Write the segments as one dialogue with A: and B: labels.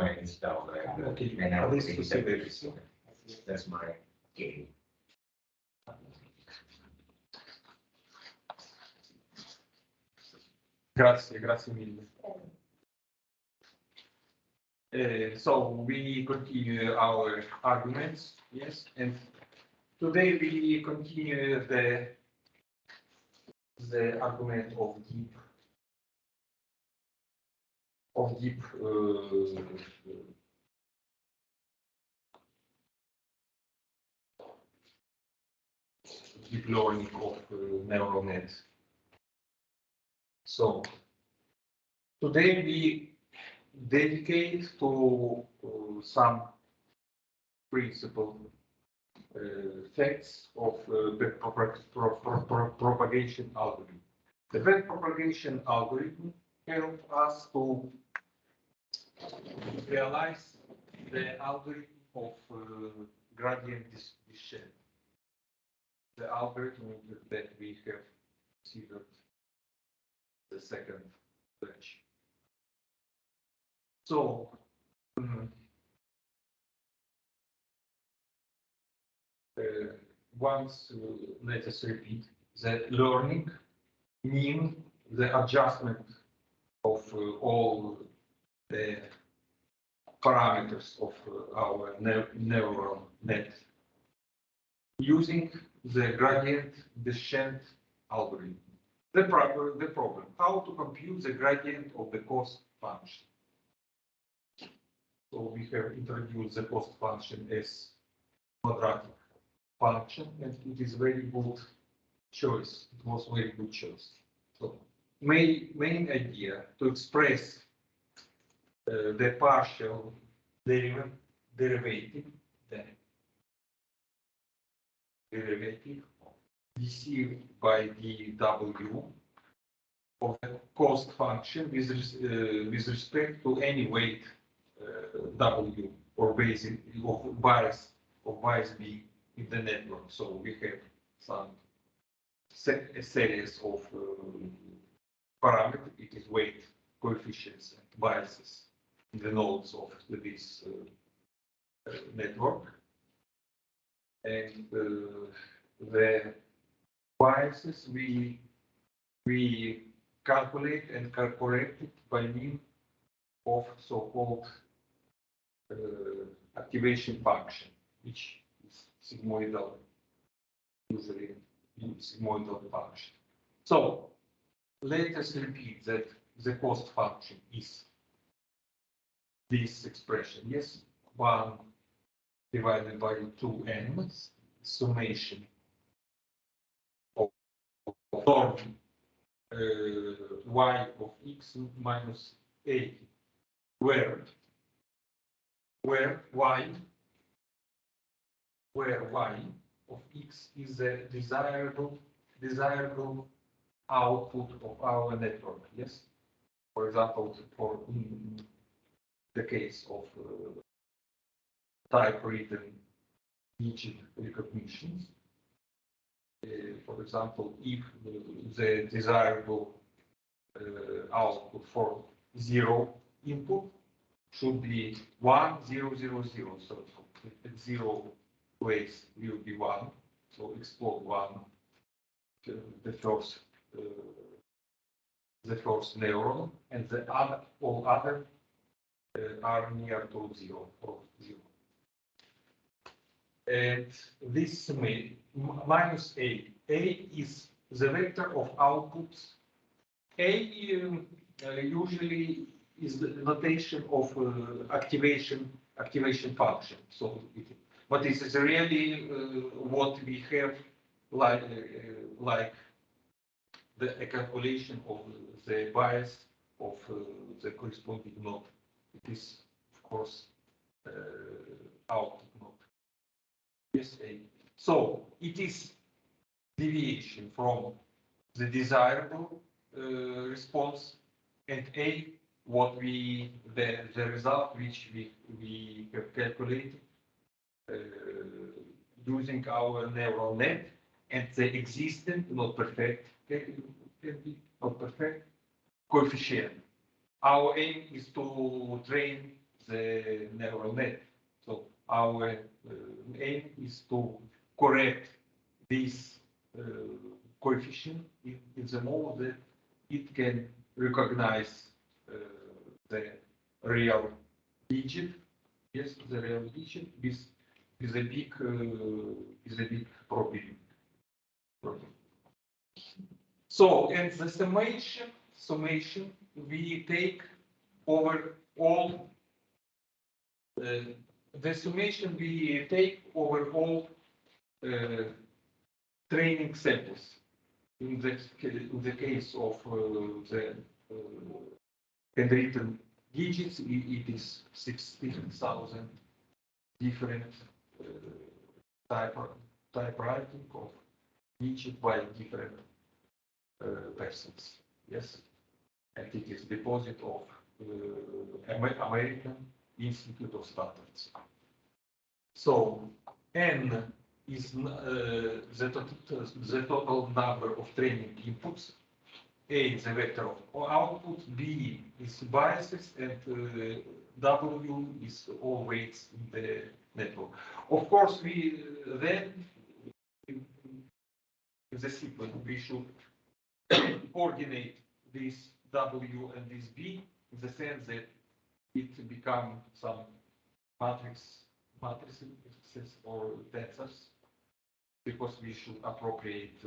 A: my install.
B: Okay,
A: And I
B: at
A: will
B: least to
A: take
B: see
A: the
B: this.
A: That's my game.
B: Grazie, grazie mille. So we continue our arguments, yes, and today we continue the argument of deep learning of neural nets. So today we dedicate to some principal facts of the propagation algorithm. The back propagation algorithm helps us to realize the algorithm of gradient descent. The algorithm that we have considered the second branch. So, once let us repeat that learning means the adjustment of all the parameters of our neural net using the gradient descent algorithm. The problem, how to compute the gradient of the cost function. So we have introduced the cost function as quadratic function, and it is very good choice. It was very good choice. So main idea to express the partial derivative dc by dw of the cost function with respect to any weight w or basic of bias b in the network. So we have some a series of parameters. It is weight, coefficients, and biases in the nodes of this network. And the biases we calculate and correct it by means of so-called activation function, which is sigmoidal, usually sigmoidal function. So let us repeat that the cost function is this expression, yes, 1 divided by 2n summation of norm y of x minus a, where y of x is the desirable output of our network. Yes, for example, for the case of typewritten digit recognitions. For example, if the desirable output for 0 input should be 1 0 0 0, so at 0 place will be 1, so explode 1, the first neuron, and the other all other are near to 0 or 0. And this minus a is the vector of outputs. A usually is the notation of activation function. So, but this is really what we have like the calculation of the bias of the corresponding node. It is, of course, output node. Yes, A. So it is deviation from the desirable response, and A, what the result which we have calculated using our neural net, and the existing not perfect coefficient. Our aim is to train the neural net. So our aim is to correct this coefficient in the mode that it can recognize the real digit. Yes, the real digit with a big probability. So, and the summation we take over all the summation we take over all training samples. In the case of the handwritten digits, it is 16,000 different typewriting of digit by different persons. Yes, and it is deposit of American Institute of Standards. So n is the total number of training inputs. A is the vector of output, B is biases, and W is all weights in the network. Of course, we then in the sequence we should coordinate this W and this B in the sense that it become some matrices or tensors, because we should appropriate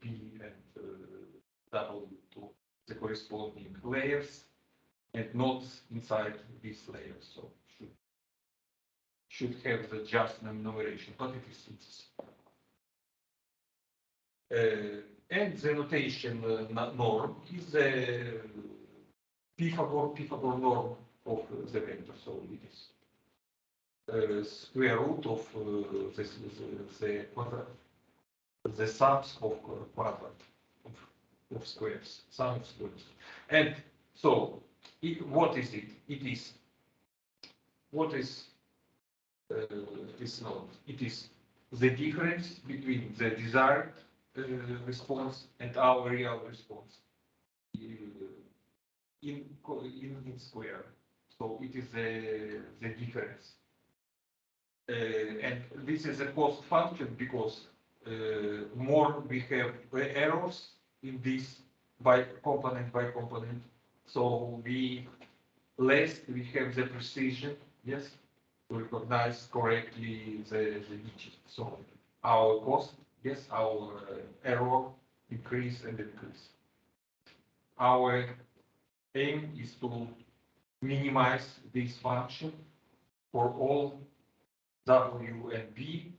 B: B and W to the corresponding layers and not inside these layers. So should have the just enumeration, but it is synthesis. And the notation norm is the Pythagore norm of the vector. So it is square root of the sums of quadrat of squares, sum of squares. And so what is it? It is what is this node? It is the difference between the desired response and our real response in square. So it is the difference. And this is a cost function because more we have errors in this by component, so less we have the precision, yes, to recognize correctly the digit. So our cost, yes, our error increase and decrease. Our aim is to minimize this function for all W and B.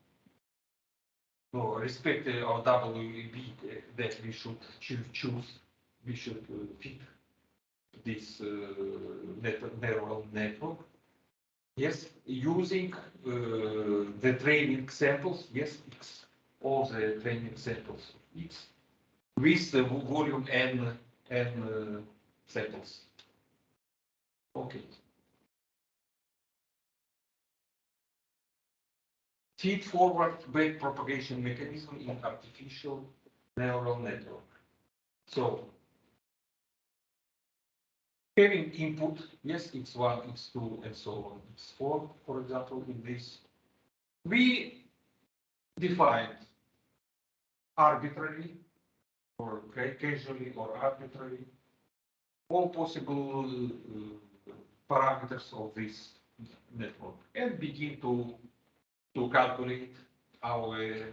B: No, respect our W and B that we should choose. We should fit this neural network. Yes, using the training samples. Yes, X, all the training samples X with the volume n samples. Okay. Feed-forward back propagation mechanism in artificial neural network. So, having input, yes, x1, x2, and so on, x4, for example, in this, we defined arbitrarily, or casually, or arbitrarily, all possible parameters of this network, and begin to calculate our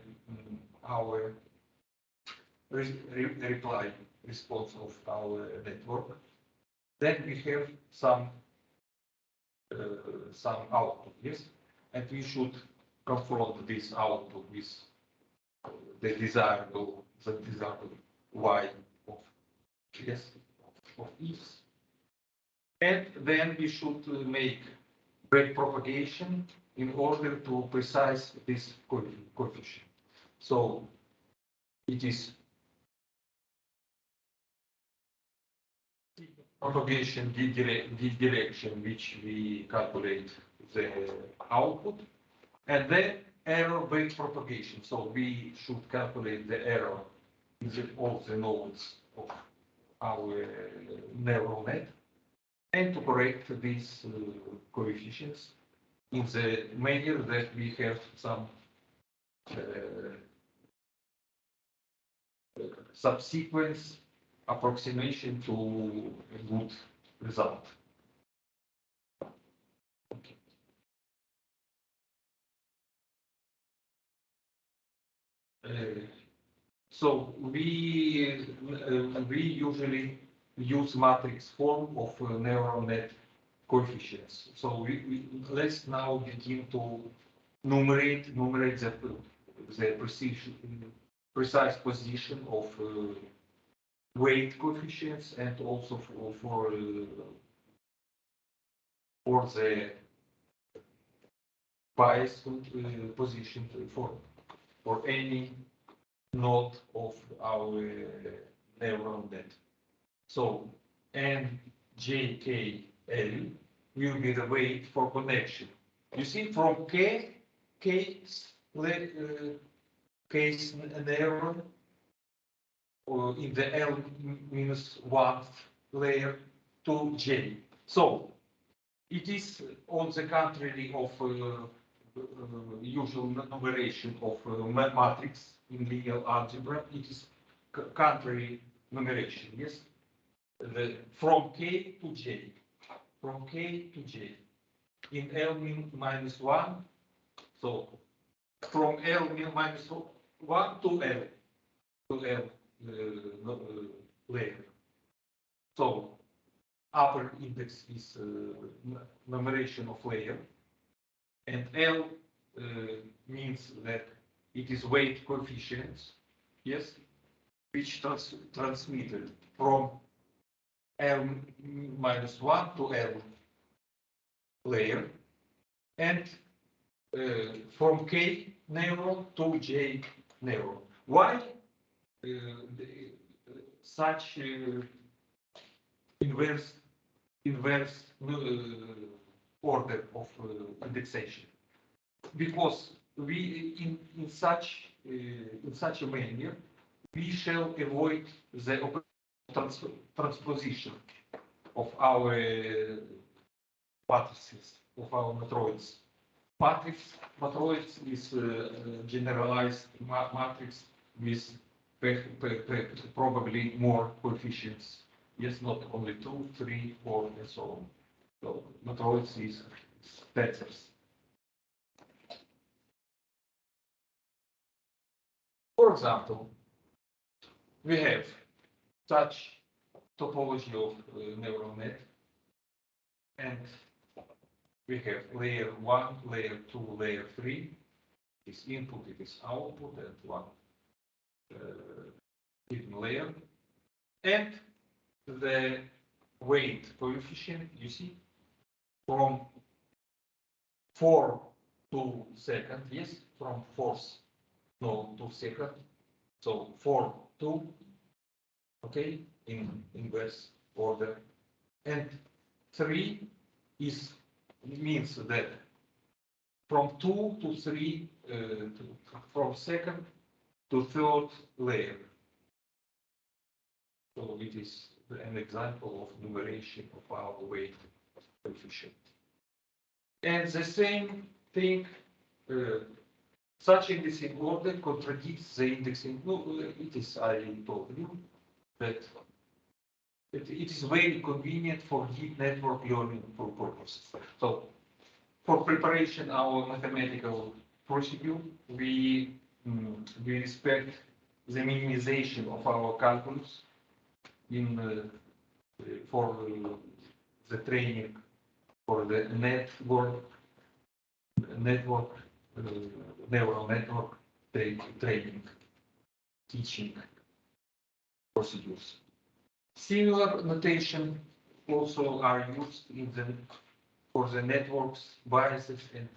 B: reply response of our network. Then we have some output, yes, and we should confront this output with the desirable y of yes of x, and then we should make back propagation in order to precise this coefficient. So it is propagation direction which we calculate the output, and then error back propagation. So we should calculate the error in all the nodes of our neural net, and to correct these coefficients in the manner that we have some subsequent approximation to a good result. So we usually use matrix form of neural net coefficients. So let's now begin to numerate the precise position of weight coefficients and also for the bias position for any node of our neural net. So NJKL will be the weight for connection. You see, from case neuron in the L-1 layer to J. So it is on the contrary of usual numeration of matrix in linear algebra. It is contrary numeration. Yes, from K to J, from K to J in L-1. So from L-1 to L layer. So upper index is numeration of layer, and L means that it is weight coefficients, yes, which transmitted from L-1 to L layer, and from K neuron to J neuron. Why such inverse order of indexation? Because we in such a manner we shall avoid the transposition of our matrices, of our matroids. Matroids is generalized matrix with probably more coefficients. Yes, not only 2, 3, 4, and so on. So matroids is tensors. For example, we have such topology of neural net, and we have layer 1, layer 2, layer 3. It is input, it is output, and one hidden layer. And the weight coefficient, you see, from 4 to second, yes, from fourth node to second. So 4, 2, okay, in inverse order. And 3 means that from 2 to 3, from second to third layer. So it is an example of numeration of our weight coefficient. And the same thing, such indexing order contradicts the indexing. No, it is, I told you, that it is very convenient for deep network learning purposes. So for preparation our mathematical procedure, we respect the minimization of our calculus for the training, for the neural network training, teaching procedures. Similar notation also are used for the networks biases and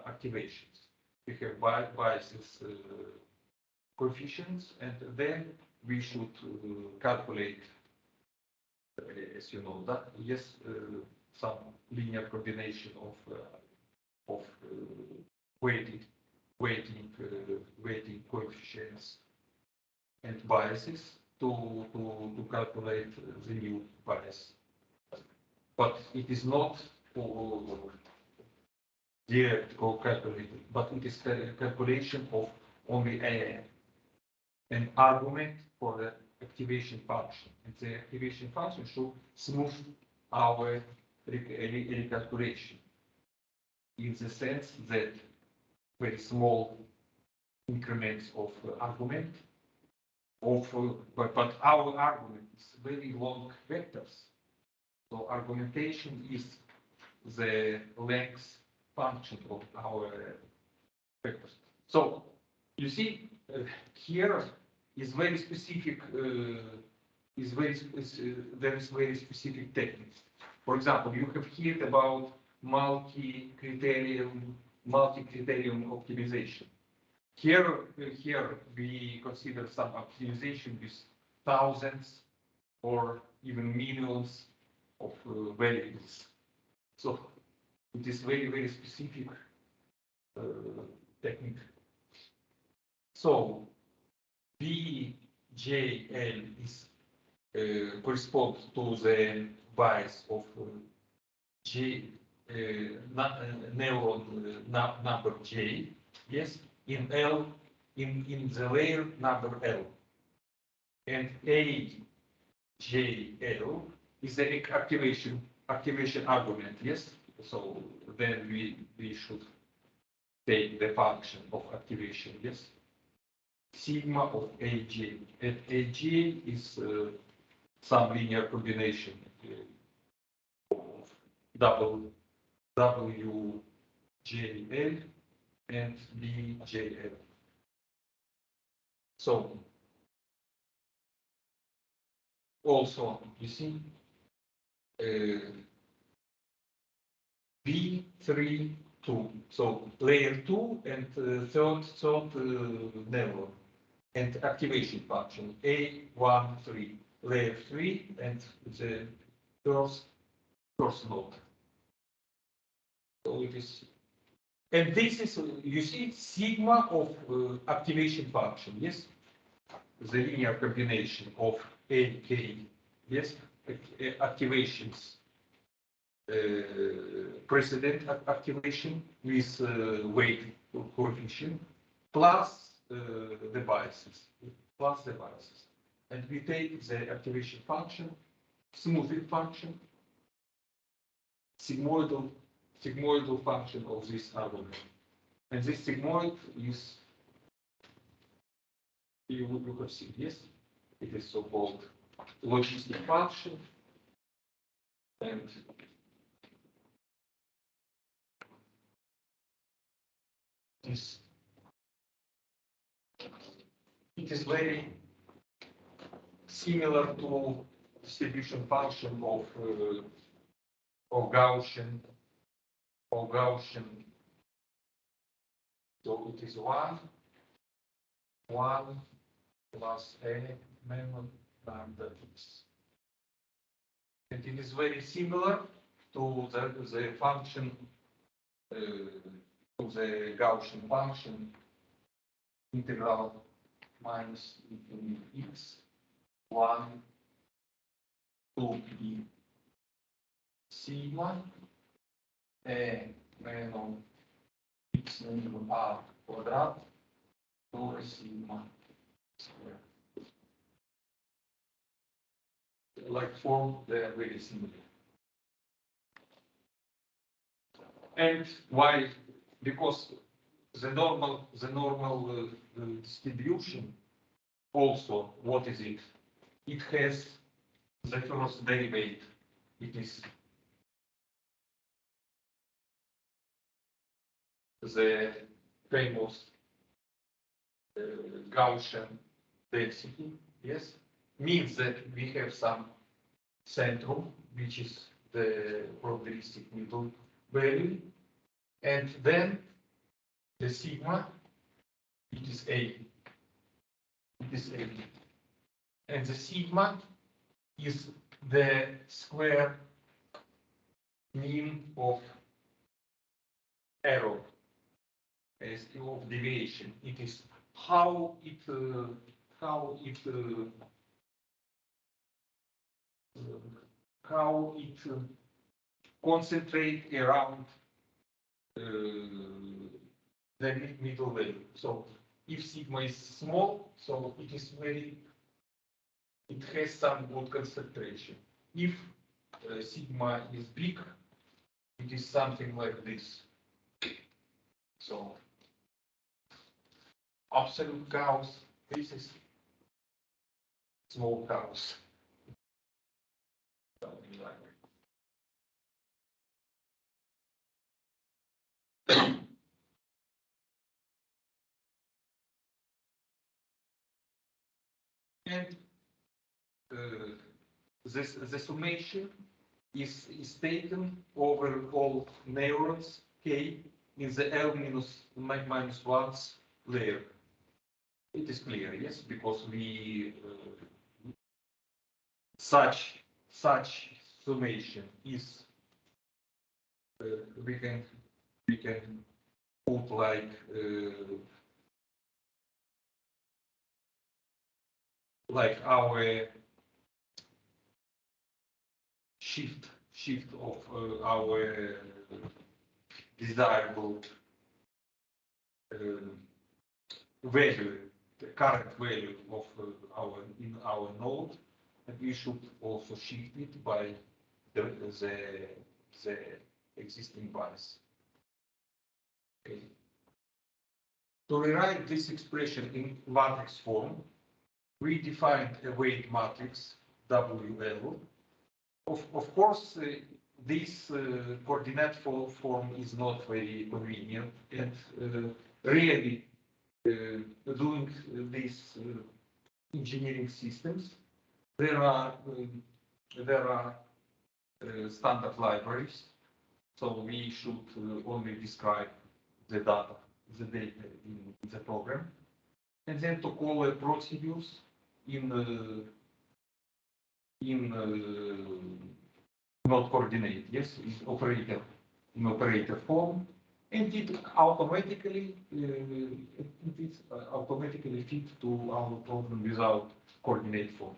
B: activations. We have biases coefficients, and then we should calculate, as you know, that yes, some linear combination of weighting coefficients and biases to calculate the new bias but it is not direct or calculated, but it is a calculation of only an argument for the activation function. And the activation function should smooth our recalculation in the sense that very small increments of argument but our argument is very long vectors. So argumentation is the length function of our vectors. So you see here is very specific. There is very specific techniques. For example, you have heard about multi-criterion optimization. Here we consider some optimization with thousands or even millions of variables. So it is very specific technique. So BJL is corresponds to the bias of neuron number J, yes, in L, in the layer number L. And AJL is the activation argument, yes. So then we should take the function of activation, yes. Sigma of AJ, and AJ is some linear combination of WJL and BJL. So also you see B3, 2. So layer 2 and third neuron and activation function A1, 3. Layer 3 and the first node. So it is, and this is, you see, sigma of activation function, yes? The linear combination of AK, yes? Activations, precedent activation with weight coefficient, plus the biases, And we take the activation function, smoothing function, sigmoidal function of this argument. And this sigmoid is, you have seen, yes? It is so-called logistic function. And this, it is very similar to distribution function of Gaussian. So it is 1 plus a minimum lambda x. And it is very similar to the function, to the Gaussian function integral minus infinity x 1 to e sigma a minimum x minimum r quadrat to sigma square. Like form, they are very similar. And why? Because the normal distribution also, what is it? It has the first derivative. It is the famous Gaussian density, yes? Means that we have some centrum, which is the probabilistic middle value, and then the sigma, it is A. And the sigma is the square mean of error, as of deviation. It is how it concentrate around the middle value. So if sigma is small, so it is it has some good concentration. If sigma is big, it is something like this. So absolute chaos, this is small chaos. Something like that. And the summation is taken over all neurons K in the L minus 1's layer. It is clear, yes, because we such summation is we can put like our shift of our desirable value, the current value of our node, and we should also shift it by the existing bias. Okay. To rewrite this expression in matrix form, we defined a weight matrix WL. Of course, this coordinate form is not very convenient, and really doing these engineering systems, there are standard libraries, so we should only describe the data in the program, and then to call procedures in not coordinate, yes, in operator form, and it automatically fit to our problem without coordinate form.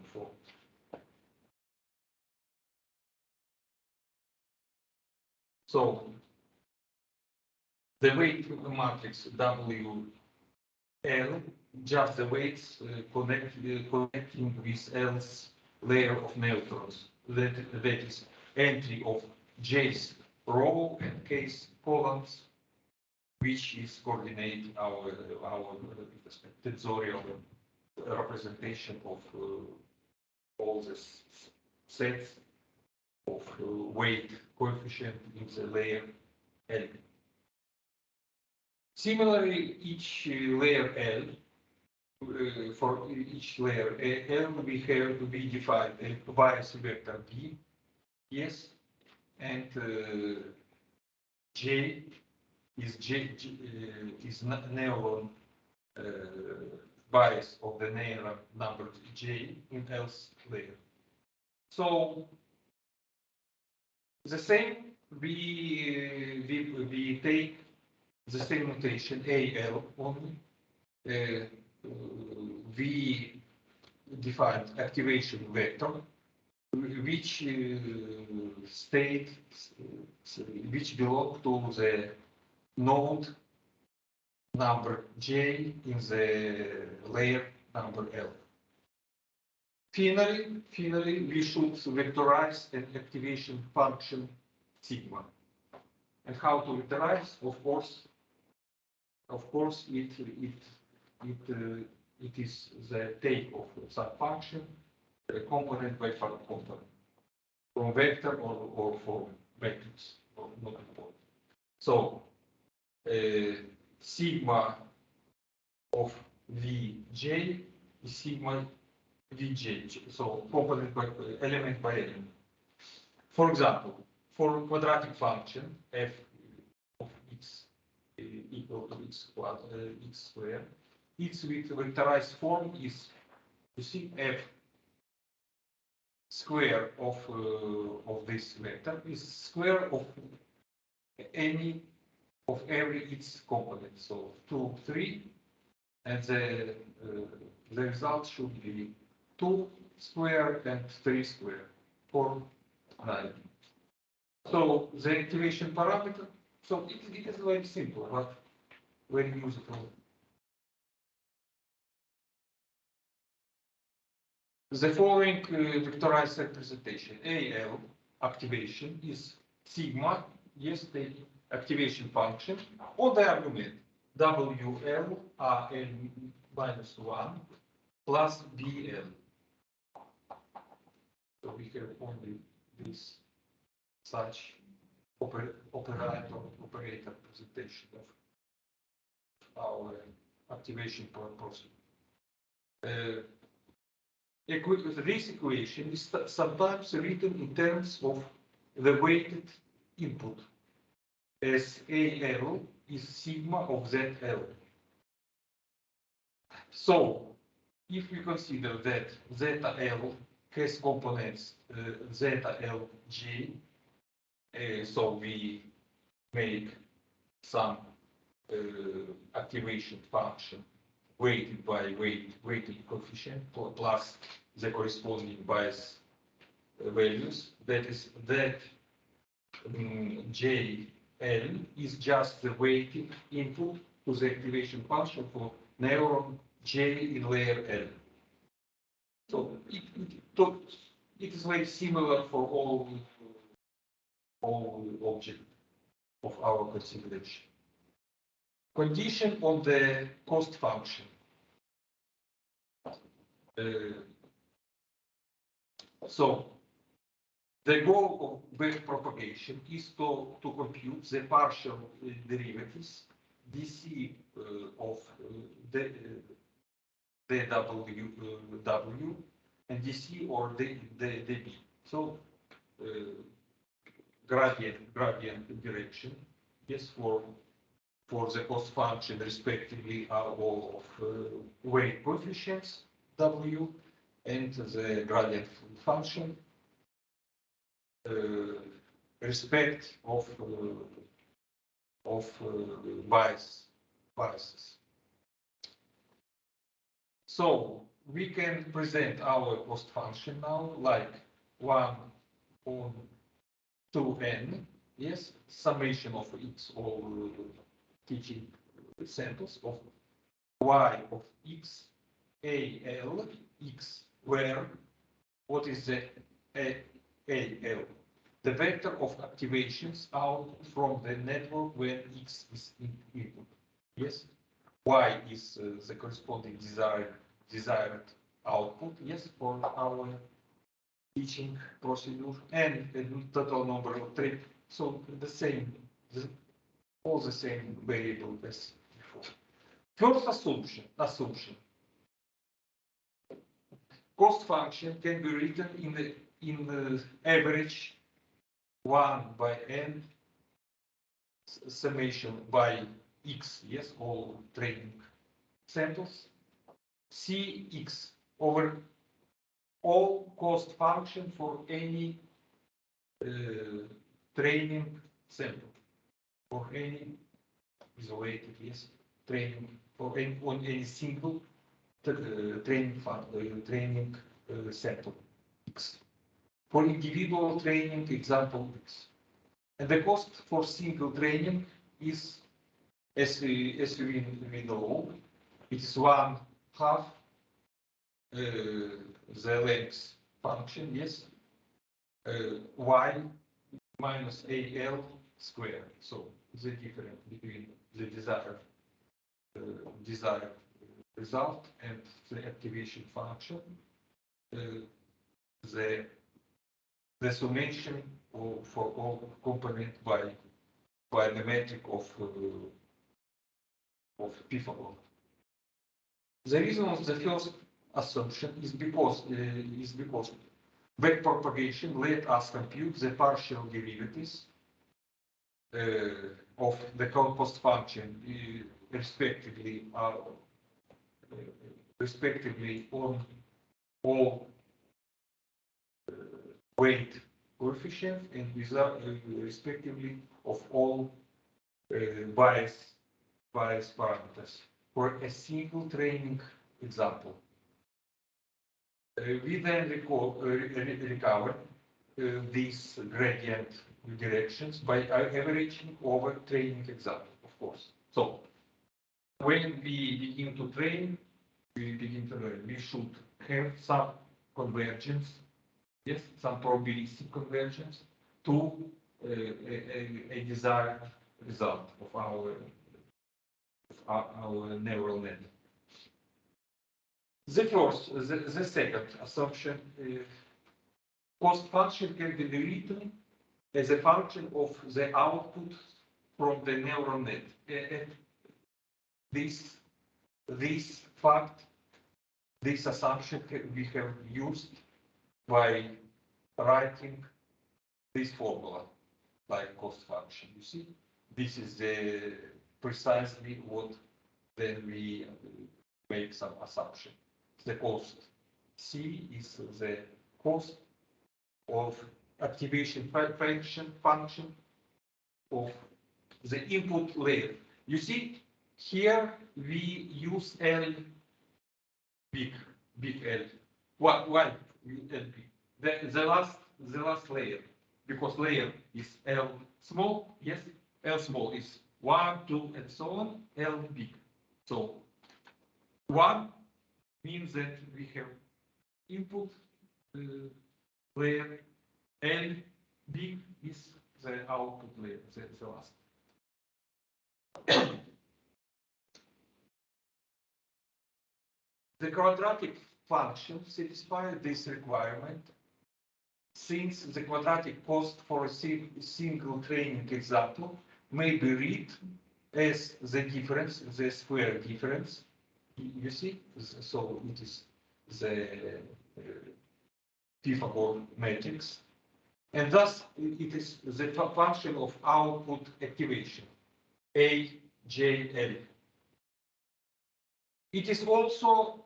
B: So the weight matrix WL, just the weights connecting with L's layer of neutrons. That is entry of J's row and K's columns, which is coordinate our tensorial representation of all the sets of weight coefficient in the layer L. Similarly, each layer L, for each layer L, we define a bias vector B, yes, and J is neuron bias of the neuron number J in L's layer. So the same we take the same notation AL only. We defined activation vector, which which belong to the node number J in the layer number L. Finally, we should vectorize an activation function sigma. And how to vectorize? Of course, it is the take of some function, component by component, from vector or from matrix, or not important. So sigma of Vj is sigma Vj, so component by element by element. For example, for quadratic function f of x equal to x squared, its vectorized form is, you see, f square of this vector is square of every its component. So 2, 3, and the result should be 2 square and 3 square, or 9. So the activation parameter, so it is very simple, but very useful. The following vectorized representation, AL activation is sigma, yes, the activation function, or the argument WL AL minus 1 plus BL. So we have only this such operator representation of our activation purpose. This equation is sometimes written in terms of the weighted input, as AL is sigma of ZL. So, if we consider that ZL has components ZLJ, so we make some activation function weighted by weighted coefficient plus the corresponding bias values. That is that JL is just the weighted input to the activation function for neuron J in layer L. So it is very similar for all objects of our consideration. Condition on the cost function. So the goal of back propagation is to compute the partial derivatives dc of the W and dc or dB. So gradient direction, yes, for the cost function respectively of weight coefficients W and the gradient function respect of biases. So we can present our cost function now like 1 on 2n, yes, summation of x all teaching samples of y of x AL x, where what is the AL? The vector of activations out from the network when x is input. Yes, y is the corresponding desired output. Yes, for our teaching procedure, and a total number of trips. So the same, all the same variable as before. First assumption. Cost function can be written in the average 1 by n summation by x, yes, all training samples, Cx over all cost function for any training sample, for any isolated, yes, training, for any, on any single training sample X. For individual training example X. And the cost for single training is, as we know, it's 1/2 the length function, yes, y minus AL squared. So the difference between the desired result and the activation function, the summation for all component by the metric of Pythagore. The reason of the first assumption is because back propagation let us compute the partial derivatives of the cost function respectively on all weight coefficient and respectively of all bias parameters for a single training example. We then recover this gradient directions by averaging over training example, of course. So when we begin to train, we begin to learn. We should have some convergence, yes, some probabilistic convergence to a desired result of our neural net. The second assumption, cost function can be written as a function of the output from the neural net. This fact, this assumption we have used by writing this formula like cost function. You see, this is precisely what then we make some assumption. The cost C is the cost of activation function of the input layer. You see, here we use L big L. Why L big? The last layer, because layer is L small, yes, L small is 1, 2, and so on, L big. So 1 means that we have input layer, L big is the output layer, the last. The quadratic function satisfies this requirement since the quadratic cost for a single training example may be read as the difference, the square difference. You see, so it is the Pythagore matrix, and thus it is the function of output activation, A, J, L. It is also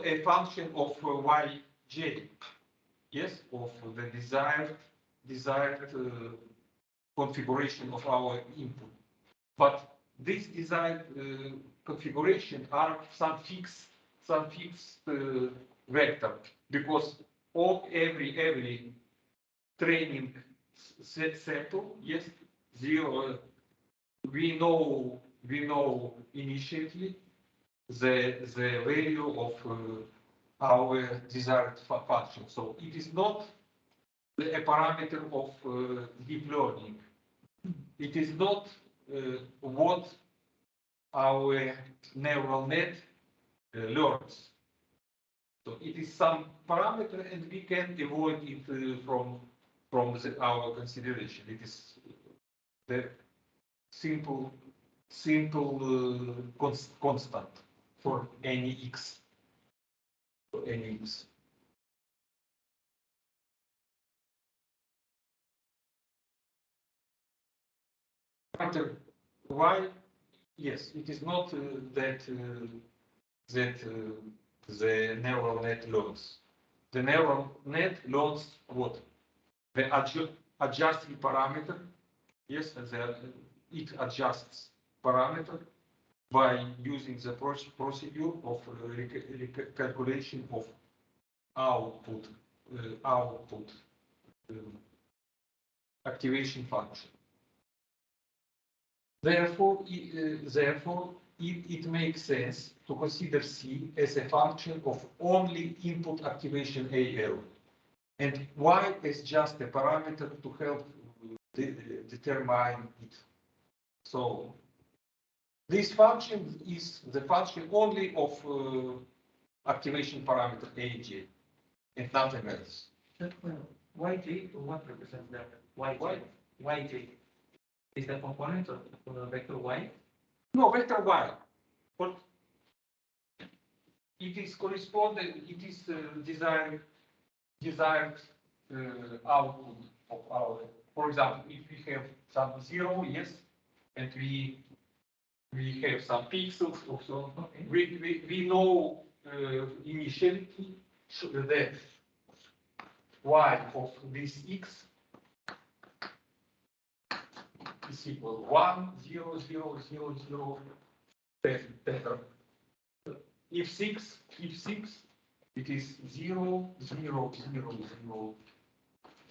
B: a function of Y, J, yes, of the desired configuration of our input. But this desired configuration are some fixed vector, because of every training sample, yes, 0. We know initially the value of our desired function. So it is not a parameter of deep learning. It is not what our neural net learns. So it is some parameter, and we can avoid it from our consideration. It is the simple constant for any x. For any x. Why? Yes, it is not that the neural net learns. The neural net learns what? The adjusting parameter. Yes, it adjusts parameter by using the procedure of calculation of output activation function. Therefore, it makes sense to consider C as a function of only input activation AL, and Y is just a parameter to help determine it. So this function is the function only of activation parameter AJ and nothing else.
C: YJ, what represents that? YJ. Is the component of vector Y?
B: No, vector Y. But it is corresponding. It is desired output of our. For example, if we have some 0, yes, and we have some pixels or so. Okay. We know initially that Y of this x is equal 1, 0, 0, 0, 0, better. If 6, it is 0, 0, 0, 0,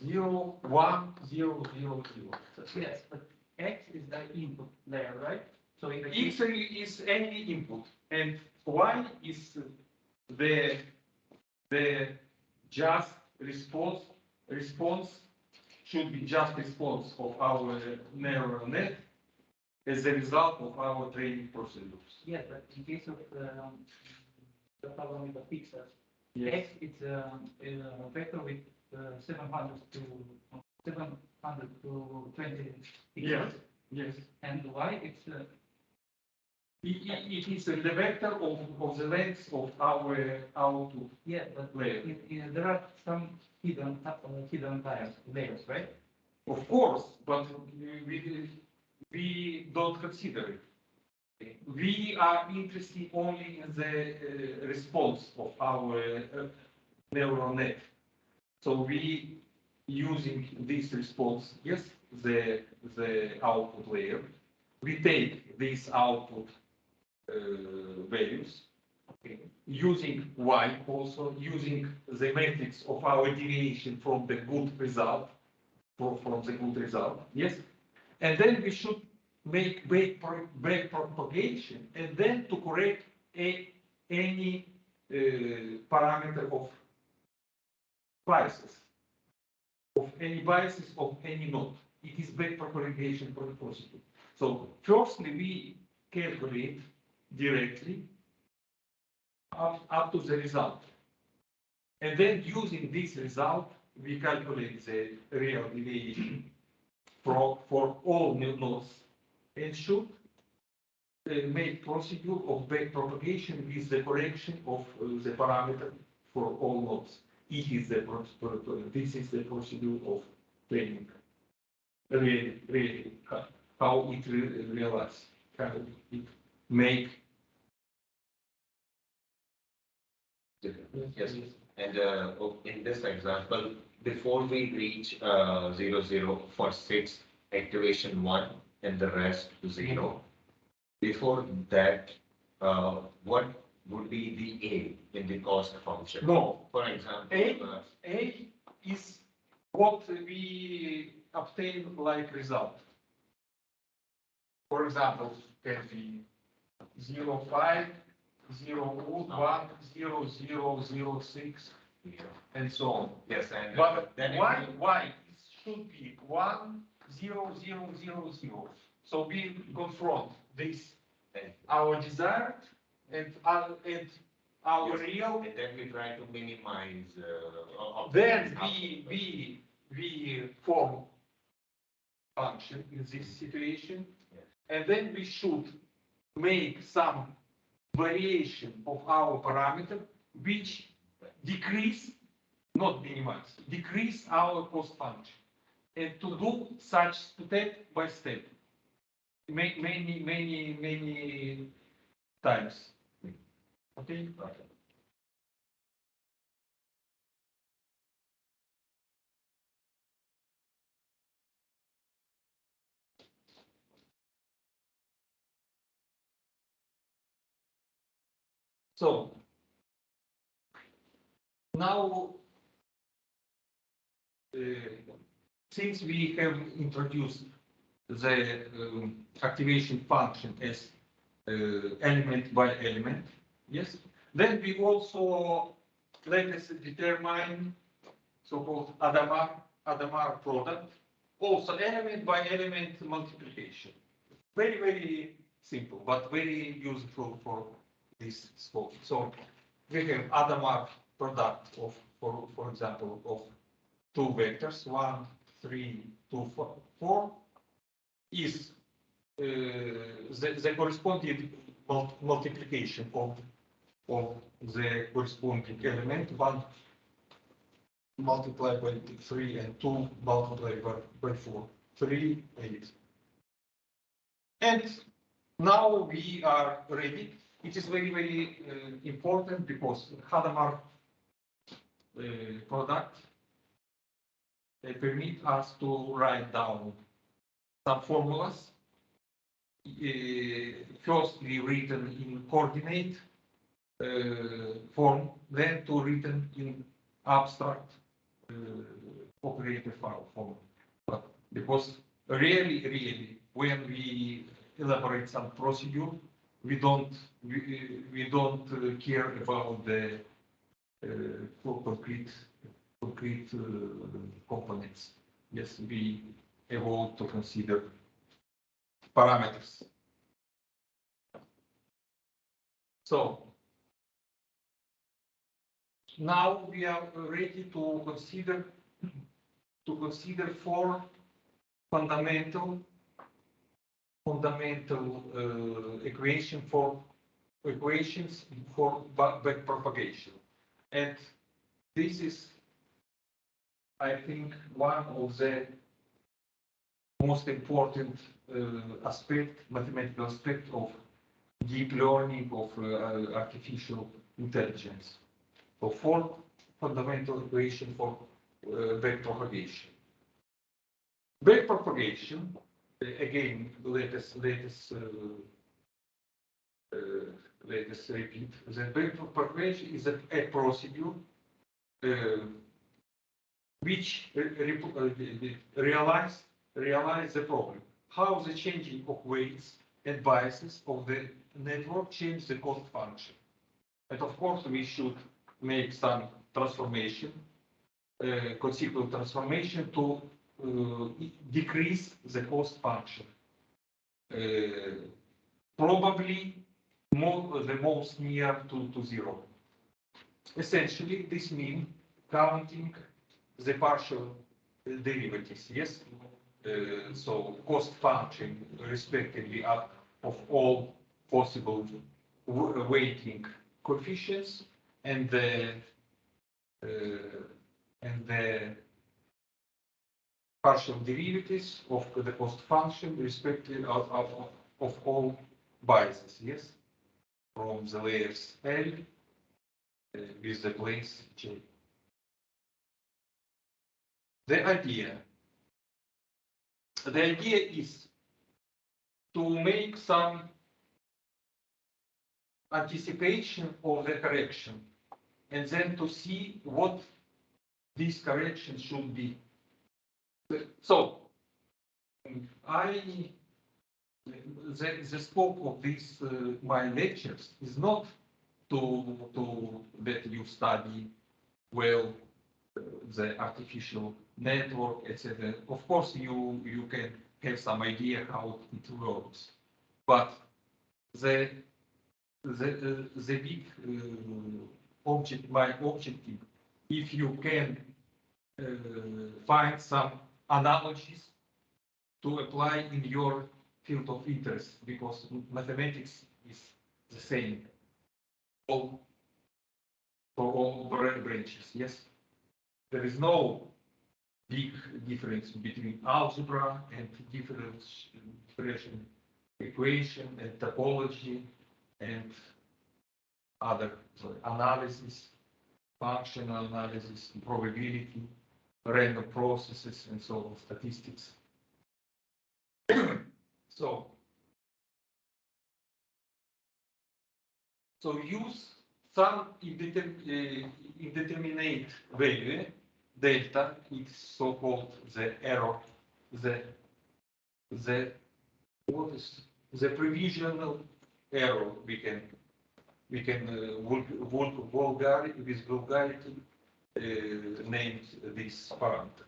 B: 0, 1, 0, 0, 0.
C: So yes, but X is the input layer, right? So in the
B: X
C: case,
B: is any input, and Y is the just response should be just response of our neural net as a result of our training procedures.
C: yes, but in case of the problem with the pixels,
B: Yes.
C: X is a vector with 700 to 20 pixels.
B: Yes. Yes.
C: And Y it's
B: It is the vector of the length of our output
C: yeah, but
B: layer.
C: there are some hidden layers, right?
B: Of course, but we don't consider it. We are interested only in the response of our neural net. So we using this response, yes, the output layer. We take these output values, okay, using Y also, using the matrix of our deviation from the good result, from the good result, yes, and then we should make back propagation, and then to correct any parameter of biases, of any node. It is back propagation procedure. So firstly, we calculate directly up to the result. And then using this result, we calculate the real deviation for all nodes and should make procedure of back propagation with the correction of the parameter for all nodes. It is this is the procedure of training. Really, how it realize, how it make.
A: Yes, and in this example, before we reach 0, 0 for 6, activation 1 and the rest 0, before that, what would be the A in the cost function?
B: No,
A: For example,
B: A is what we obtain like result. For example, can be 0, 5, 0, 1, 0, 0, 0, 6, and so on.
A: yes, and
B: But
A: then
B: why it should be 1, 0, 0, 0, 0. So we confront this, our desired and our
A: Yes.
B: real.
A: And then we try to minimize.
B: Then we form function in this situation,
A: Yes.
B: and then we should make some variation of our parameter which decrease, not minimize, decrease our cost function, and to do such step by step, many times. Okay. So now, since we have introduced the activation function as element by element, yes, then we also let us determine so-called Adamar product, also element by element multiplication. Very simple, but very useful for this scope. So we have Adamar product of, for example, of two vectors, 1, 3, 2, 4, is the corresponding multiplication of the corresponding element, 1 multiplied by 3 and 2 multiplied by 4, 3, 8. And now we are ready. It is very important because Hadamard product permit us to write down some formulas, firstly written in coordinate form, then to written in abstract operator for. But because really, when we elaborate some procedure, we don't care about the concrete components. Yes, we avoid to consider parameters. So now we are ready to consider four fundamental equations for backpropagation, and this is, I think, one of the most important mathematical aspect of deep learning, of artificial intelligence. So four fundamental equations for backpropagation. Backpropagation, again, let us repeat. The backpropagation is a procedure which realize the problem. How the changing of weights and biases of the network change the cost function. And of course, we should make some transformation, consequent transformation to decrease the cost function. Probably the most near to zero. Essentially, this means counting the partial derivatives, yes? So cost function respectively of all possible weighting coefficients and the partial derivatives of the cost function respectively of all biases, yes? From the layers L with the planes J. The idea is to make some anticipation of the correction and then to see what this correction should be. So, the scope of these my lectures is not to that you study well the artificial network, etc. Of course, you can have some idea how it works, but the big my objective, if you can find some analogies to apply in your field of interest, because mathematics is the same for all branches, yes? There is no big difference between algebra and differential equation and topology and other analysis, functional analysis, probability, random processes, and so on, statistics. So use some indeterminate value, delta, it's so-called the error, what is the provisional error we can with vulgarity named this parameter,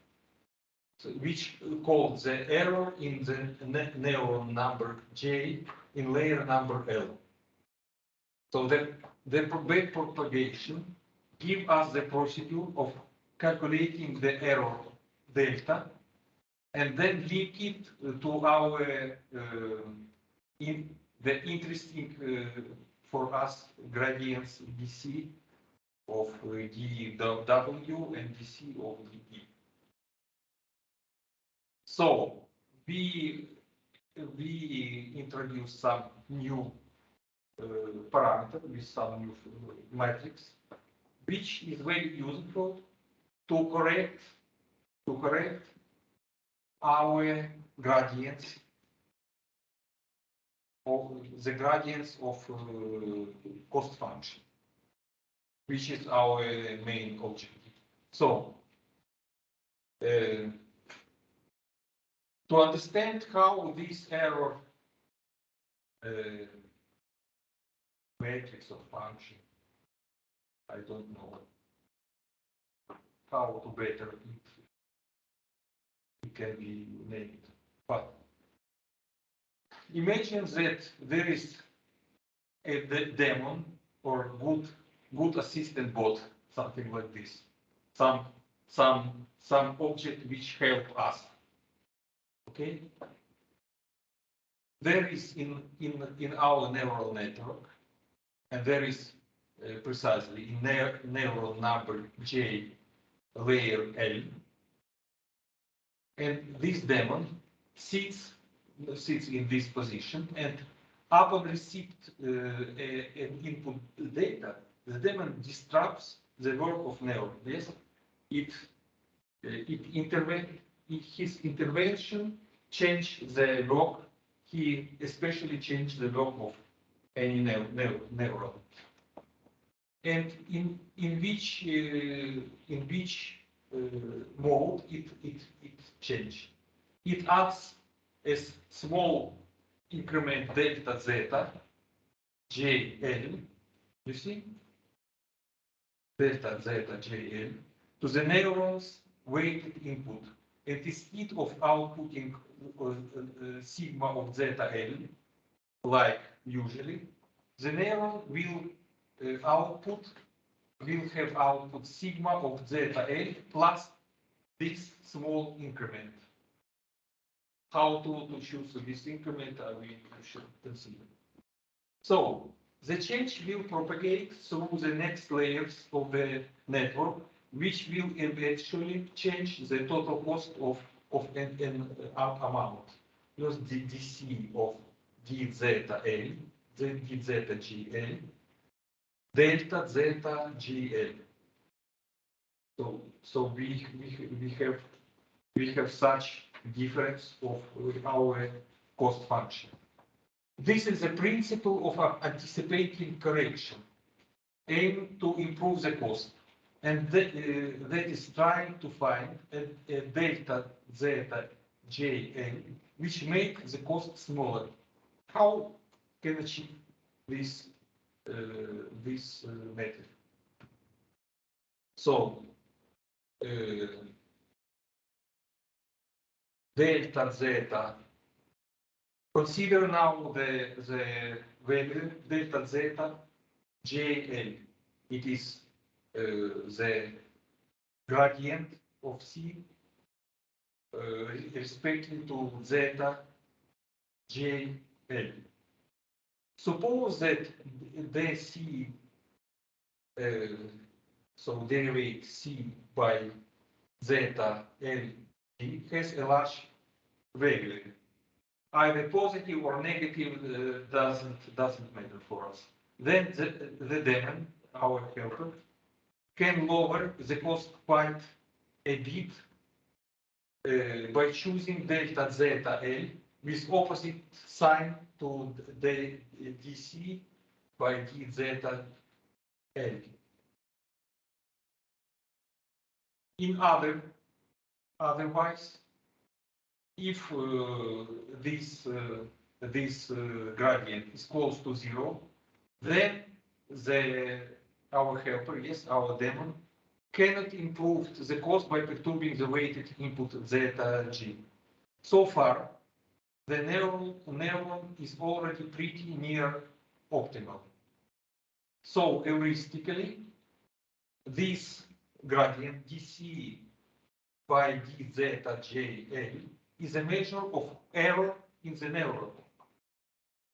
B: so which called the error in the neuron number J in layer number L. So the backpropagation give us the procedure of calculating the error delta and then link it to our the interesting for us gradients dc of dw and dc of dt. So we introduce some new parameter with some new matrix, which is very useful to correct our gradients of the gradients of cost function, which is our main objective. So To understand how this error matrix or function, I don't know how to better it can be named, but imagine that there is a daemon or good assistant bot, something like this, some object which help us. Okay, there is in our neural network, and there is precisely in neural number J layer L, and this daemon sits in this position, and upon receipt an input data, the daemon disrupts the work of neuron. Yes, his intervention changed the log. He especially changed the log of any neuron. And in which mode it changed? It adds a small increment delta zeta JL, you see, delta zeta JL to the neuron's weighted input. And instead of outputting sigma of zeta L, like usually, the neuron will have output sigma of zeta L plus this small increment. How to choose this increment, we should consider. So the change will propagate through the next layers of the network, which will eventually change the total cost of an amount. Because the dc of d zeta L, d zeta GL, delta zeta GL. So we have such difference of our cost function. This is the principle of anticipating correction, aim to improve the cost, and that is trying to find a delta zeta JL which make the cost smaller. How can achieve this method? So delta zeta. Consider now the value delta zeta JL. It is the gradient of C respecting to zeta JL. Suppose that the C, so derivate C by zeta L has a large value. Either positive or negative doesn't matter for us. Then the daemon, our helper, can lower the cost quite a bit by choosing delta zeta L with opposite sign to the dc by d zeta L. Otherwise, if this gradient is close to zero, then our helper, yes, our daemon, cannot improve the cost by perturbing the weighted input zeta G. So far, the neuron is already pretty near optimal. So heuristically, this gradient dc by d zeta JL is a measure of error in the neuron.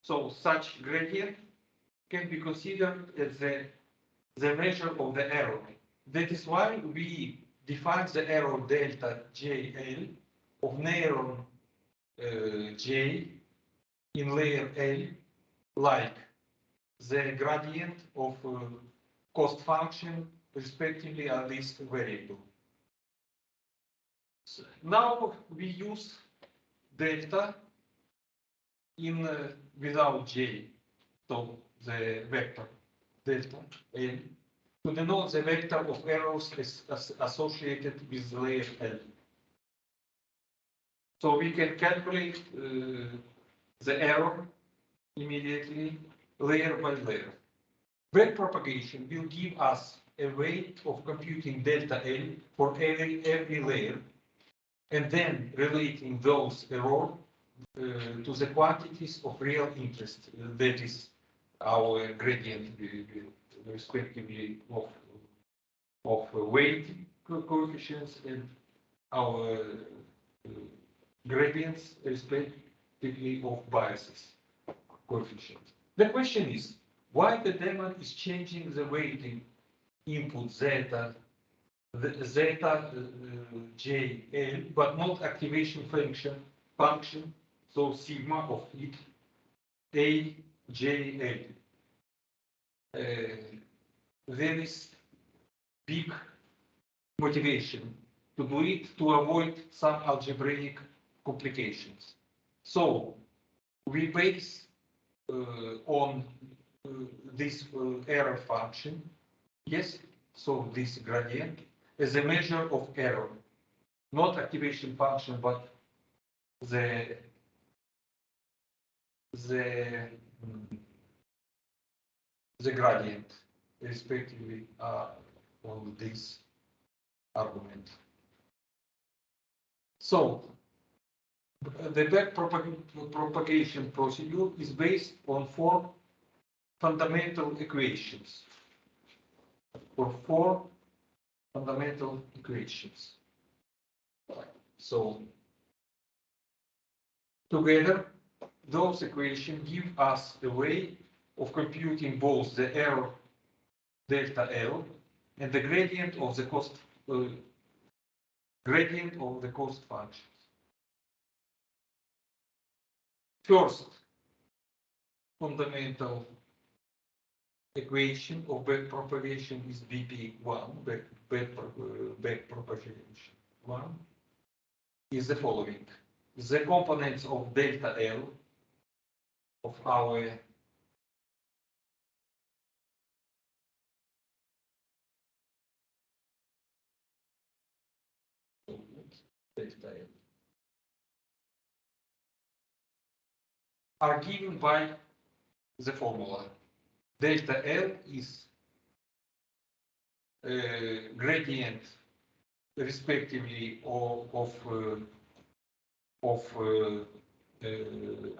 B: So such gradient can be considered as the measure of the error. That is why we define the error delta JL of neuron J in layer L like the gradient of cost function respectively on this variable. So now we use delta in without J, so the vector delta L, to denote the vector of errors associated with layer L. So we can calculate the error immediately, layer by layer. Backpropagation will give us a way of computing delta L for every layer, and then relating those errors to the quantities of real interest, that is our gradient respectively of weight coefficients and our gradients respectively of biases coefficients. The question is, why the daemon is changing the weighting input zeta, JL, but not activation function, so sigma of it, AJL. There is big motivation to do it to avoid some algebraic complications. So we base on this error function, yes, so this gradient as a measure of error, not activation function, but the gradient respectively on this argument. So the backpropagation procedure is based on four fundamental equations. For four fundamental equations. So together, those equations give us a way of computing both the error delta L and the gradient of the cost functions. First fundamental equation of backpropagation is BP1, backpropagation 1, is the following. The components of delta L of our delta L are given by the formula. Delta L is gradient respectively of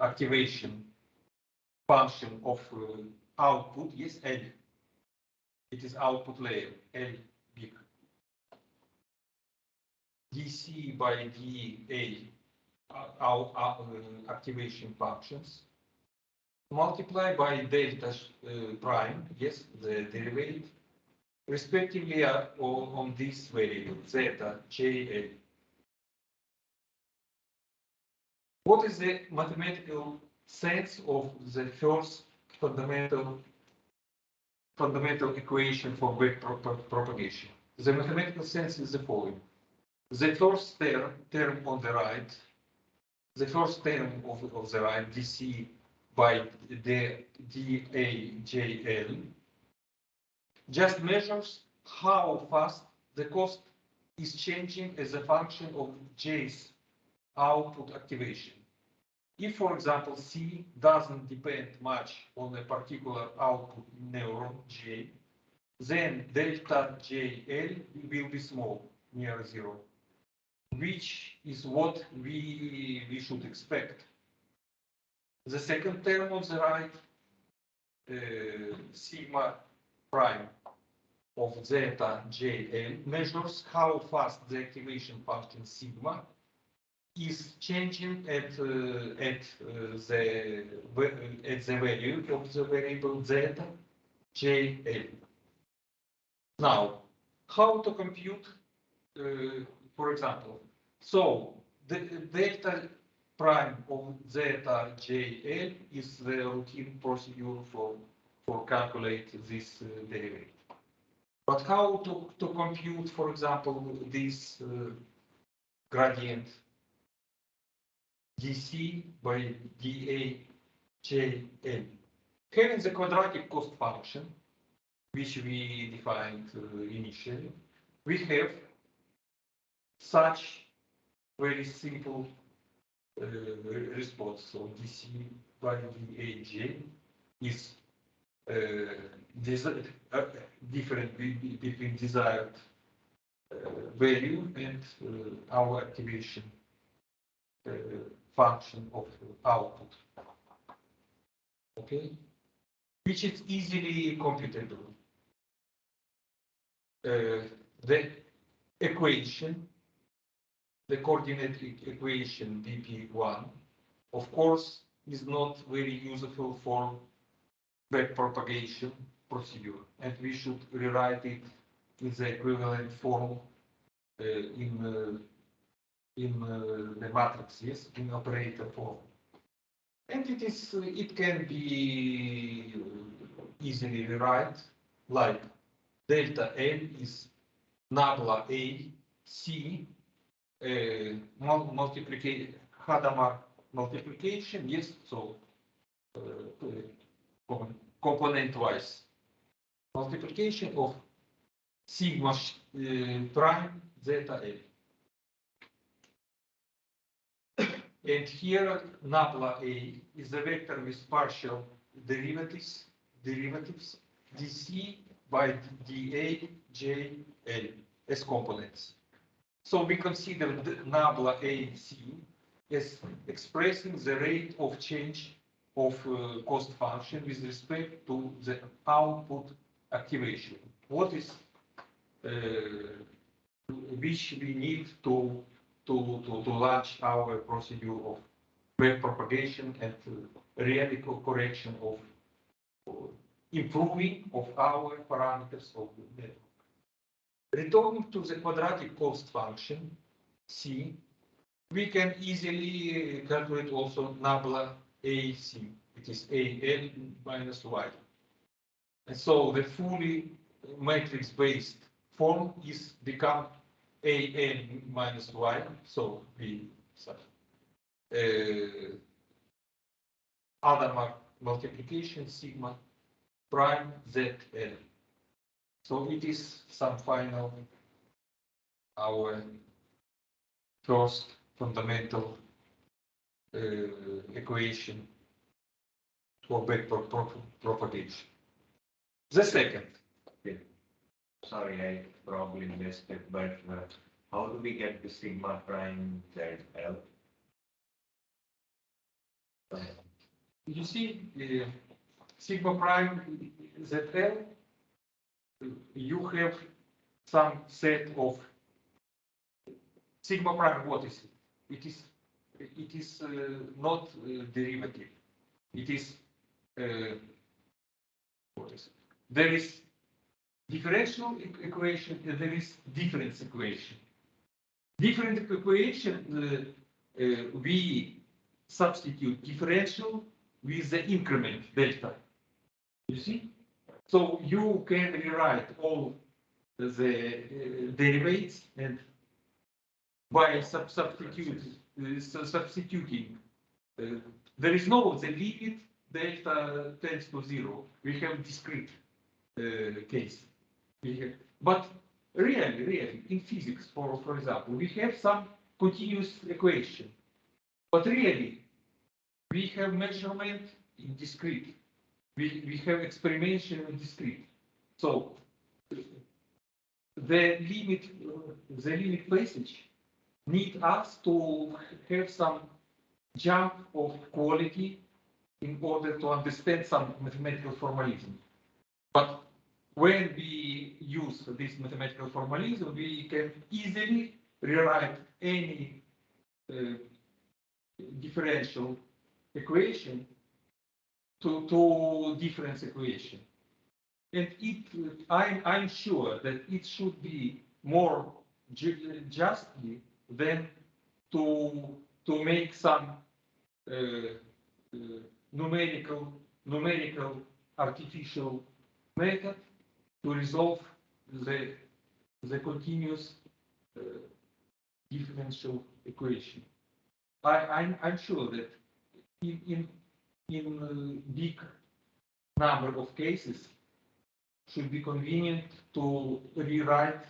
B: activation function of output, yes, L. It is output layer, L big. DC by DA activation functions multiply by delta prime, yes, the derivative, respectively on this variable, zeta, JL. What is the mathematical sense of the first fundamental equation for backpropagation? The mathematical sense is the following. The first term on the right, the first term of the right, dc by the dAJL, just measures how fast the cost is changing as a function of J's output activation. If, for example, C doesn't depend much on a particular output neuron J, then delta JL will be small, near zero, which is what we should expect. The second term on the right, sigma prime of zeta JL, measures how fast the activation function sigma is changing at the value of the variable zeta JL. Now, how to compute, for example, so the delta prime of zeta JL is the routine procedure for calculate this derivative. But how to compute, for example, this gradient dc by dAJL? Having the quadratic cost function, which we defined initially, we have such very simple response. So dc by daj is different between desired value and our activation function of output. Okay, which is easily computable. The equation, the coordinate equation dp1, of course, is not very useful for backpropagation procedure, and we should rewrite it in the equivalent form in the matrices, in operator form. And it can be easily rewrite like delta L is nabla A C multiplication Hadamard multiplication, yes, so component wise multiplication of sigma prime zeta L. And here nabla A is a vector with partial derivatives dc by dA j L as components. So we consider the nabla AC as expressing the rate of change of cost function with respect to the output activation. What is which we need to launch our procedure of backpropagation and radical correction of improving of our parameters of the network. Returning to the quadratic cost function C, we can easily calculate also nabla AC. It is AL minus Y. And so the fully matrix-based form is become AN minus Y. So we Hadamard multiplication sigma prime ZL. So it is some final our first fundamental equation for backpropagation. The second.
A: Okay. Sorry, I probably missed it, but how do we get the sigma prime ZL?
B: You see, sigma prime ZL, you have some set of sigma prime. What is it? It is not derivative. It is what is it? There is differential equation and there is difference equation. Different equation we substitute differential with the increment delta. You see? So you can rewrite all the derivatives and by substituting, there is no the limit delta tends to 0. We have discrete case. But really, in physics, for example, we have some continuous equation. But really, we have measurement in discrete. We have experimentation in discrete. So the limit passage need us to have some jump of quality in order to understand some mathematical formalism. But when we use this mathematical formalism, we can easily rewrite any differential equation to difference equation. And I'm sure that it should be more justly than to make some numerical artificial method to resolve the continuous differential equation. I'm sure that in big number of cases should be convenient to rewrite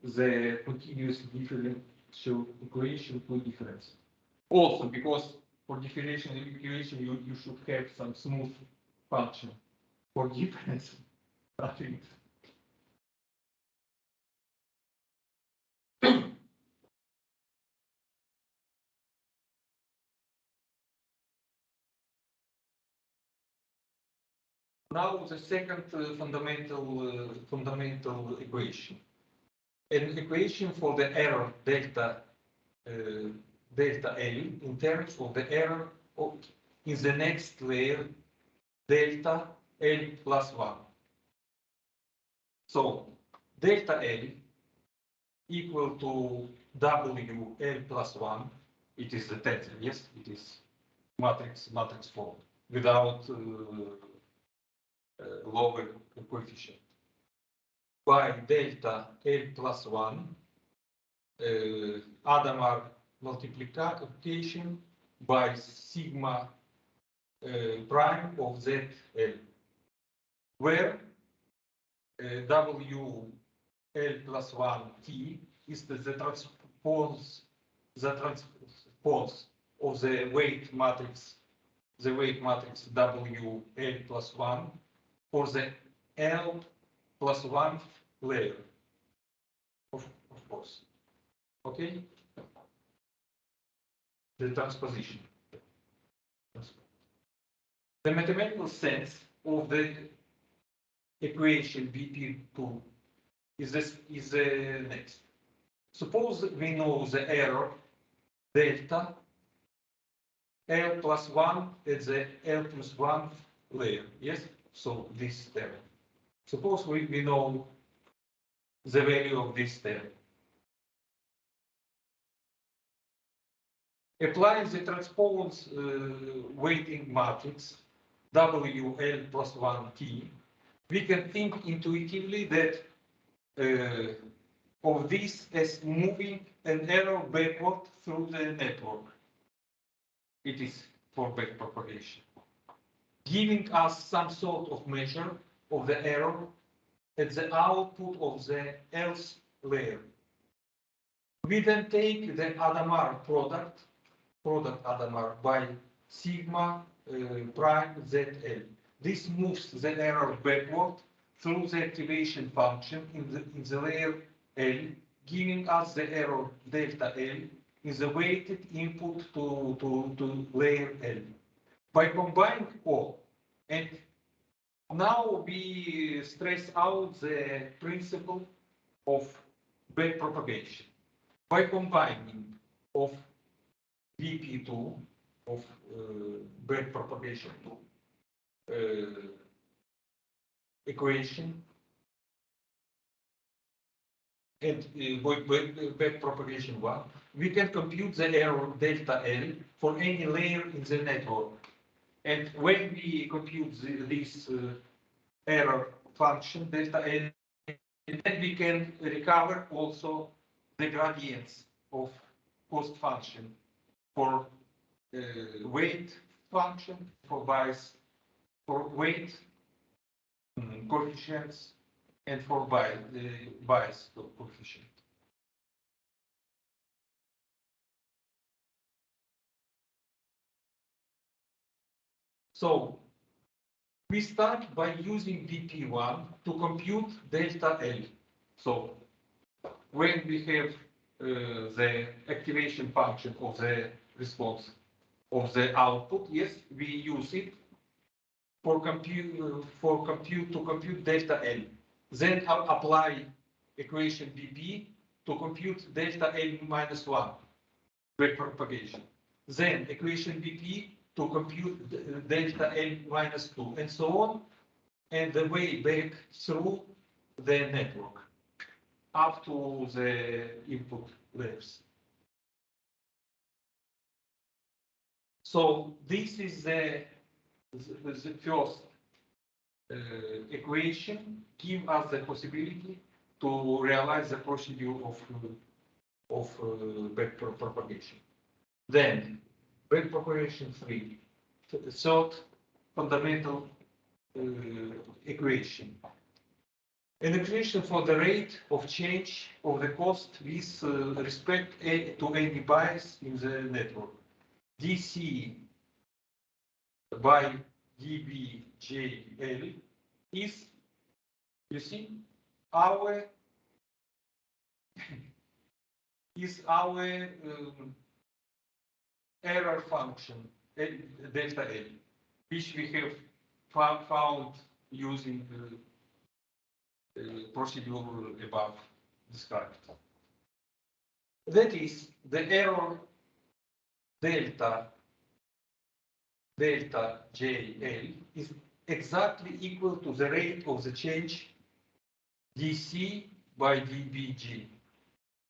B: the continuous differential equation to difference. Also, because for differential equation, you should have some smooth function. For difference, nothing. Now the second fundamental equation. An equation for the error delta delta L in terms of the error in the next layer delta L plus 1. So delta L equal to W L plus 1. It is the tensor, yes, it is matrix form without lower coefficient. By delta L plus 1 Adamar multiplication by sigma prime of ZL, where W L plus 1 T is the transpose of the weight matrix W L plus 1 for the L plus 1 layer, of course. Okay? The transposition. The mathematical sense of the equation BP2 is the next. Suppose we know the error delta L plus 1 at the L plus 1 layer. Yes? So this term. Suppose we know the value of this term. Applying the transpose weighting matrix WL plus 1T, we can think intuitively that of this as moving an error backward through the network. It is for backpropagation, giving us some sort of measure of the error at the output of the else layer. We then take the Adamar product Adamar by sigma prime ZL. This moves the error backward through the activation function in the layer L, giving us the error delta L in the weighted input to layer L. By combining all, and now we stress out the principle of backpropagation. By combining of BP2 of backpropagation equation and backpropagation 1, we can compute the error delta L for any layer in the network. And when we compute this error function delta L, then we can recover also the gradients of cost function for weight function, for bias, for weight coefficients, and for bias coefficient. So we start by using BP1 to compute delta L. So when we have the activation function of the response of the output, yes, we use it to compute delta L. Then apply equation BP to compute delta L minus 1 backpropagation. Then equation BP to compute delta L minus 2, and so on, and the way back through the network up to the input layers. So this is the first equation, give us the possibility to realize the procedure of backpropagation. Then backpropagation 3, the third fundamental equation. An equation for the rate of change of the cost with respect to any bias in the network. dc by dbjl is, you see, our error function delta L, which we have found using the procedure above described. That is, the error delta JL is exactly equal to the rate of the change dc by dbg.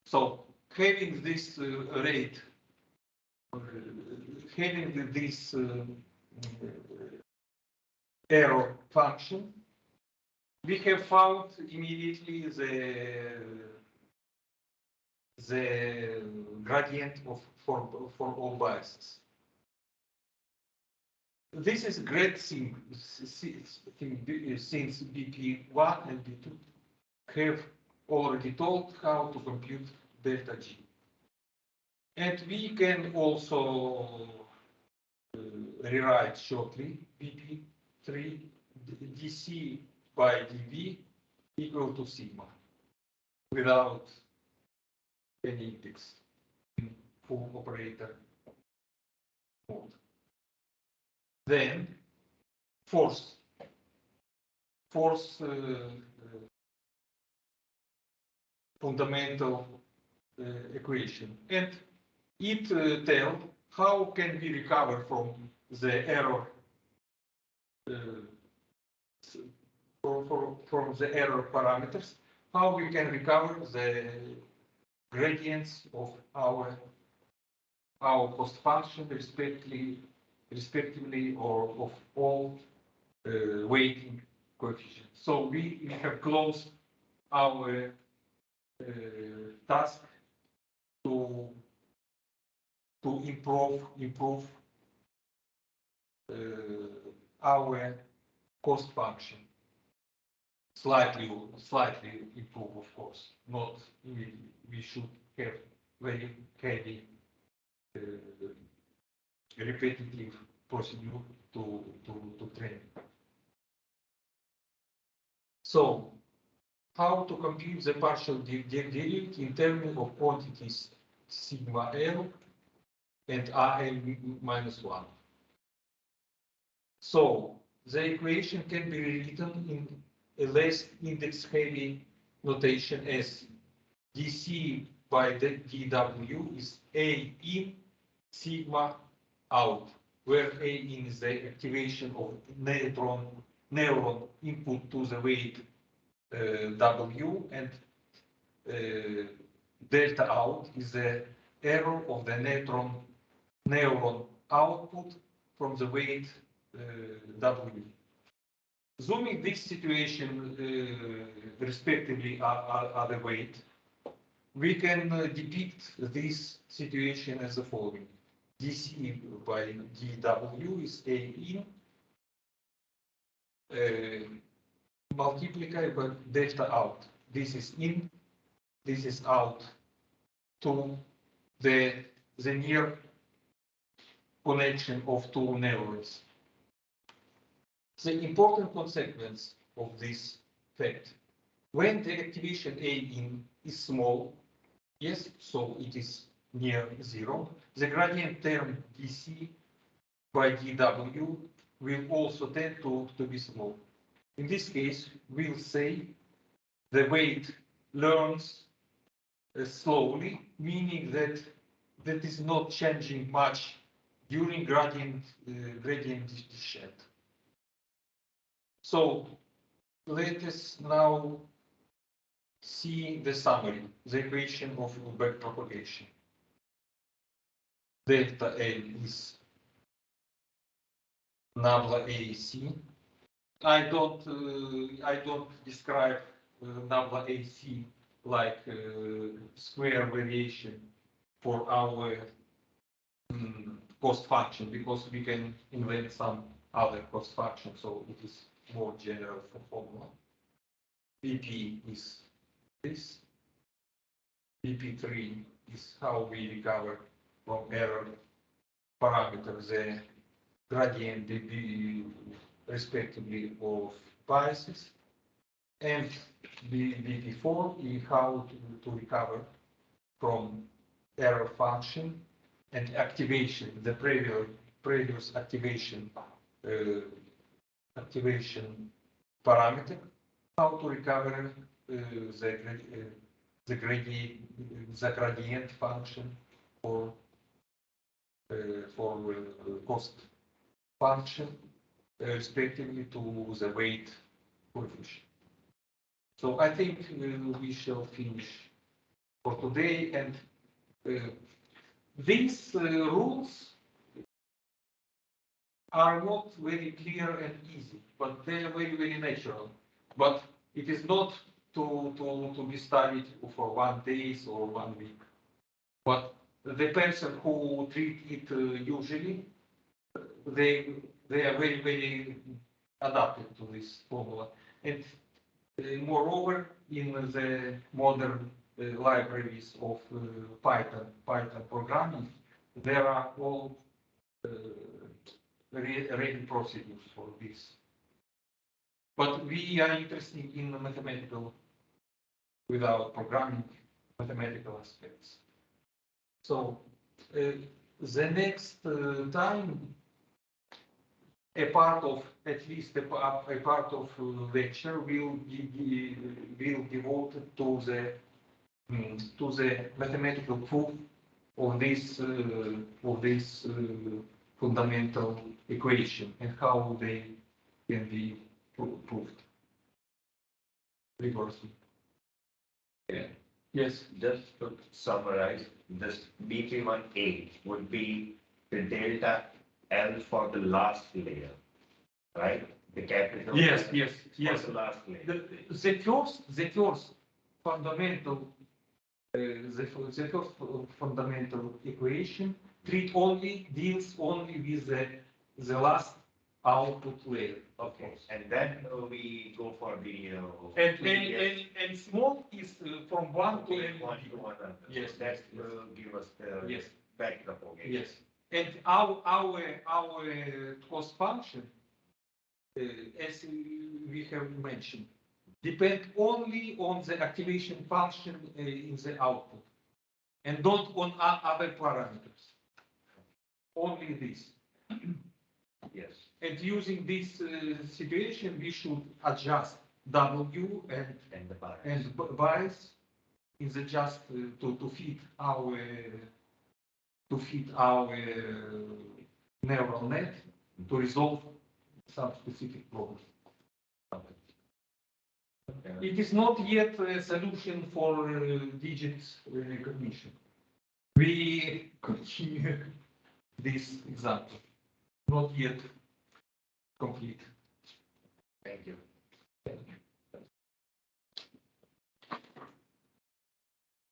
B: So having this rate, having this error function, we have found immediately the gradient for all biases. This is a great thing since BP1 and BP2 have already told how to compute delta G. And we can also rewrite shortly BP3 dc by dv equal to sigma without any index in full operator mode. Then force fundamental equation, and it tells how can we recover from the error from the error parameters, how we can recover the gradients of our cost function respectively or of all weighting coefficients. So we have closed our task to improve our cost function. Slightly improve, of course. Not we should have very heavy repetitive procedure to train. So, how to compute the partial derivative in terms of quantities sigma L and RL minus 1. So, the equation can be rewritten in a less index heavy notation as dc by the dw is A in sigma out, where A in is the activation of neuron input to the weight W, and delta out is the error of the neuron output from the weight W. Zooming this situation respectively are the weight, we can depict this situation as the following. dc by dw is A in multiplied by delta out. This is in, this is out to the near connection of two neurons. The important consequence of this fact, when the activation A in is small, yes, so it is near zero, the gradient term dc by dw will also tend to be small. In this case, we'll say the weight learns slowly, meaning that is not changing much during gradient descent. So let us now see the summary, the equation of backpropagation. Delta L is nabla AC. I don't describe nabla AC like square variation for our cost function, because we can invent some other cost function, so it is more general for formula. BP is this. BP3 is how we recover from error parameters, the gradient, respectively of biases, and before how to recover from error function and activation, the previous activation parameter, how to recover the gradient function for cost function, respectively to the weight coefficient. So I think we shall finish for today, and these rules are not very clear and easy, but they are very, very natural. But it is not to be studied for 1 day or 1 week. But the person who treat it usually, they are very, very adapted to this formula. And moreover, in the modern libraries of Python programming, there are all ready procedures for this. But we are interested in mathematical, without programming, mathematical aspects. So the next time, at least a part of lecture will be devoted to the mathematical proof of this fundamental equation and how they can be proved rigorously.
A: Yeah.
B: Yes.
A: Just to summarize, this BP1A would be the delta L for the last layer, right? The capital
B: Yes,
A: L
B: yes, yes.
A: for the last layer.
B: The first fundamental, the first fundamental equation deals only with the last output layer.
A: Okay, and then we go for the
B: And small is from 1 to n.
A: one to one another.
B: Yes,
A: So that
B: yes.
A: will give us the
B: Yes.
A: back propagation.
B: Yes, and our cost function, as we have mentioned, depend only on the activation function in the output, and not on other parameters. Only this.
A: Yes.
B: And using this situation, we should adjust W
A: And the bias.
B: and bias is just to fit our neural net to resolve some specific problem.
A: Okay.
B: It is not yet a solution for digits recognition. We continue this example. Not yet complete.
A: Thank you.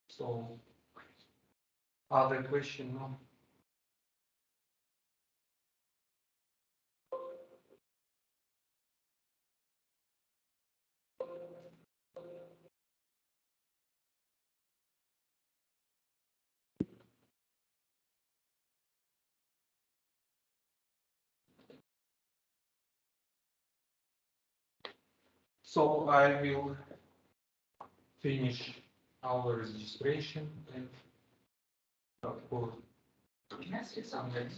B: So, other question? No? So I will finish our registration and for
D: Can I ask you something?